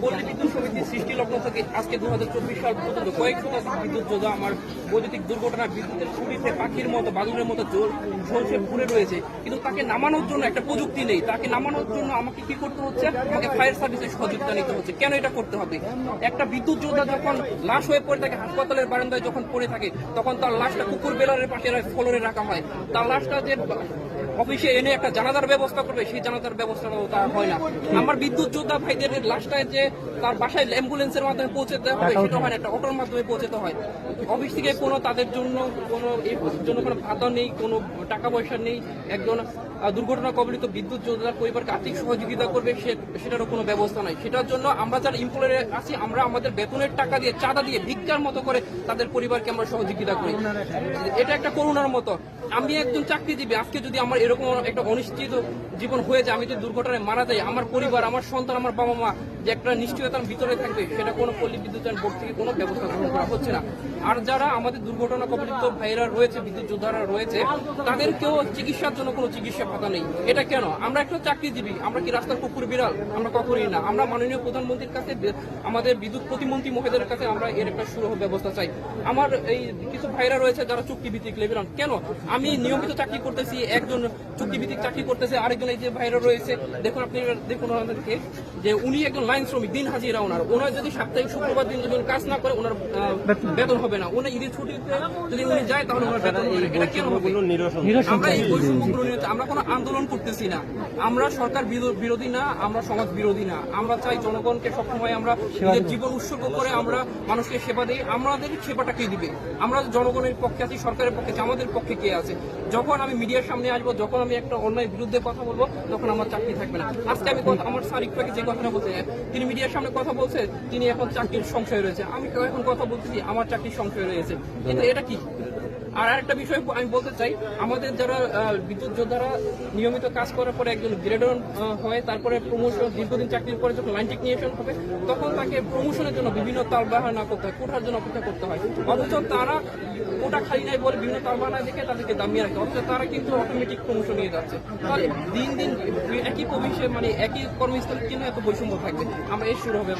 পল্লী বিদ্যুৎ সমিতির সৃষ্টি লগ্ন থেকে আজকে 2024 সাল পর্যন্ত কয়েক শতাধিক বিদ্যুৎ যোদ্ধা আমার বৈদ্যুতিক দুর্ঘটনা বিদ্যুতের ছুরিতে পাখির মতো বাদুড়ের মতো ঝলসে পুড়ে রয়েছে, কিন্তু তাকে নামানোর জন্য একটা প্রযুক্তি নেই। তাকে নামানোর জন্য আমাকে কি করতে হচ্ছে? আমাকে ফায়ার সার্ভিসের সহযোগিতা নিতে হচ্ছে। কেন এটা করতে হবে? একটা বিদ্যুৎ যোদ্ধা যখন লাশ হয়ে পড়ে থাকে, হাসপাতালের বারান্দায় যখন পড়ে থাকে, তখন তার লাশটা কুকুর বেলারের পাশে ফ্লোরে রাখা হয়। তার লাশটা যে অফিসে এনে একটা জানাজার ব্যবস্থা করবে, সেই জানাজার ব্যবস্থাটাও তার হয় না। আমার বিদ্যুৎ যোদ্ধা ভাইদের লাশটায় যে তার বাসায় অ্যাম্বুলেন্সের মাধ্যমে পৌঁছে দেওয়া হবে, সেটা হয় না, একটা অটোর মাধ্যমে পৌঁছাতে হয়। অফিস থেকে কোনো তাদের জন্য কোনো ভাতা নেই, কোনো টাকা পয়সা নেই। একজন দুর্ঘটনা কবলিত বিদ্যুৎ যোদ্ধার পরিবারকে আর্থিক সহযোগিতা করবে, সেটারও কোনো ব্যবস্থা নাই। সেটার জন্য আমরা যারা এমপ্লয়ারে আছি, আমরা আমাদের বেতনের টাকা দিয়ে, চাঁদা দিয়ে, ভিক্ষার মতো করে তাদের পরিবারকে আমরা সহযোগিতা করি। এটা একটা করুণার মতো। আমি একজন চাকরিজীবী, আজকে যদি আমার এরকম একটা অনিশ্চিত জীবন হয়ে যায়, আমি যদি দুর্ঘটনায় মারা যাই, আমার পরিবার, আমার সন্তান, আমার বাবা মা যে একটা নিশ্চয়তার ভিতরে থাকবে, সেটা কোনো পল্লী বিদ্যুতায়ন বোর্ড থেকে কোনো ব্যবস্থা গ্রহণ করা হচ্ছে না। আর যারা আমাদের দুর্ঘটনা কবলিত ভাইরা রয়েছে, বিদ্যুৎ যোদ্ধারা রয়েছে, তাদেরকেও চিকিৎসার জন্য কোনো চিকিৎসা ভাতা নেই। এটা কেন? আমরা একটা চাকরিজীবী, আমরা কি রাস্তার কুকুর বিড়াল? আমরা কখনই না। আমরা মাননীয় প্রধানমন্ত্রীর কাছে, আমাদের বিদ্যুৎ প্রতিমন্ত্রী মহোদয়ের কাছে আমরা এর একটা সুলভ ব্যবস্থা চাই। আমার এই কিছু ভাইরা রয়েছে যারা চুক্তিভিত্তিক লেভেল, কেন? আমি নিয়মিত চাকরি করতেছি, একজন চুক্তিভিত্তিক চাকরি করতেছে, আরেকজন এই যে ভাইরা রয়েছে, দেখুন আপনি দেখুন ওনাদেরকে, যে উনি একজন লাইন শ্রমিক, দিন হাজিরা ওনার যদি সাপ্তাহিক শুক্রবার দিন যদি কাজ না করে, ওনার বেতন হবে না। উনি ঈদের ছুটিতে যদি উনি যায়, তাহলে ওনার বেতন হবে না। এটা কেন হবে? আমরা এই বৈষম্যগুলো নিয়ে আমরা কোনো আন্দোলন করতেছি না, আমরা সরকার বিরোধী না, আমরা সমাজ বিরোধী না। আমরা চাই জনগণকে সবসময় আমরা নিজের জীবন উৎসর্গ করে আমরা মানুষকে সেবা দিই। আমাদের সেবাটা কে দিবে? আমরা জনগণের পক্ষে আছি, সরকারের পক্ষে আছি, আমাদের পক্ষে কে আছে? যখন আমি মিডিয়ার সামনে আসবো, যখন আমি একটা অন্যায় বিরুদ্ধে কথা বলবো, তখন আমার চাকরি থাকবে না। আজকে আমি আমার স্যার একটু আগে যে কথাটা বলছে, তিনি মিডিয়ার সামনে কথা বলছে, তিনি এখন চাকরির সংশয় রয়েছে। আমি এখন কথা বলতেছি, আমার চাকরির সংশয় রয়েছে। কিন্তু এটা কি? আর আরেকটা বিষয় আমি বলতে চাই, আমাদের যারা বিদ্যুৎ যোদ্ধারা নিয়মিত কাজ করার পরে একজন গ্রেড অন হয়, তারপরে প্রমোশন, দীর্ঘদিন চাকরির পরে যখন লাইন টেকনিশিয়ান হবে, তখন তাকে প্রমোশনের জন্য বিভিন্ন তালবাহানা করতে হয়, কোটার জন্য অপেক্ষা করতে হয়। অথচ তারা কোটা খালি নাই বলে বিভিন্ন তালবাহানা দেখে তাদেরকে দামিয়ে রাখে, অথচ তারা কিন্তু অটোমেটিক প্রমোশন নিয়ে যাচ্ছে। তাহলে দিন দিন একই প্রবেশে, মানে একই কর্মস্থলে কিন্তু এত বৈষম্য থাকবে। আমরা এই শুরু হবে।